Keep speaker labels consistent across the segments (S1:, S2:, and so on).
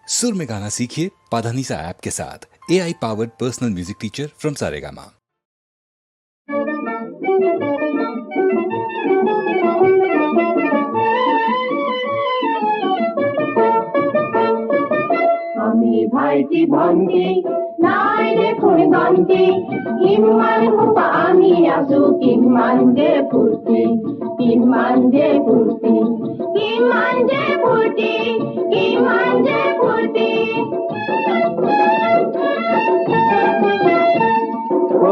S1: सुर में गाना सीखिए पाधानीसा ऐप के साथ। AI powered personal music teacher from Saregama.
S2: আমি ভাইটি ভন্টি নাই দেখুন গন্তি কিমান খুব আমি আছো কিমান যে ফুর্তি কিমান যে ফুর্তি কিমান যে ফুর্তি কিমান যে ফুর্তি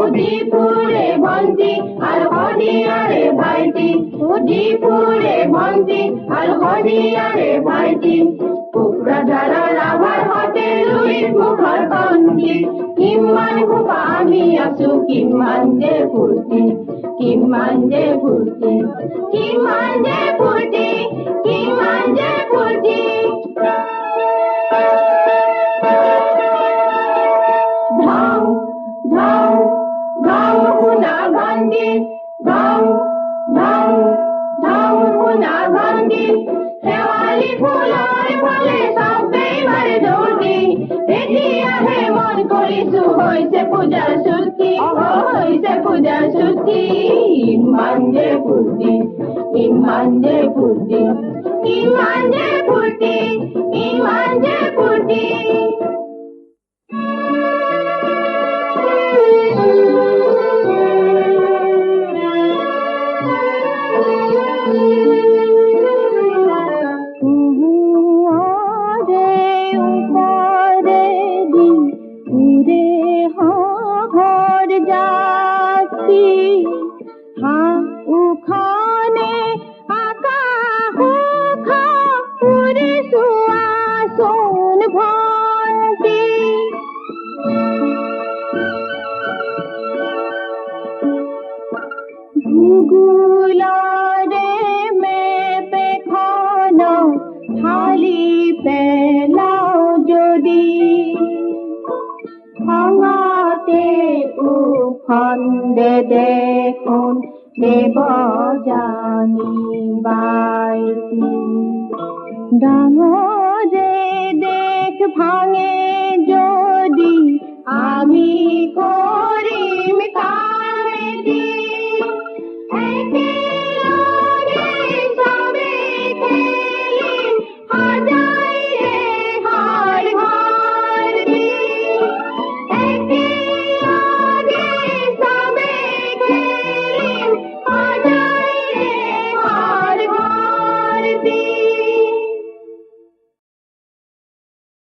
S2: উদিপুরে ভন্তি আর হরিয়ারে ভাইটি উদিপুরে ভন্তি আর হরিয়ারে ভাইটি কুকুরাঝাড়া রাভার হতে লুইস মুখর বন্দি কিমান খুব আমি আছো কিমান যে ফুর্তি কিমান যে ফুর্তি কিমান যে ফুর্তি কিমান যে ফুর্তি ধাও ধাও ধাও পুনা ভান্দি ধাও ধাও ধাও পুনা ভান্দি শেৱালি ফুলৰ ফলে চবেই মাৰে দৌৰি এতিয়াহে মন কৰিছো হৈছে পূজাৰ ছুটি হৈছে পূজাৰ ছুটি ইমান যে ফূৰ্তি ইমান যে ফূৰ্তি ইমান যে ফূৰ্তি ইমান যে ফূৰ্তি দেখুন দেব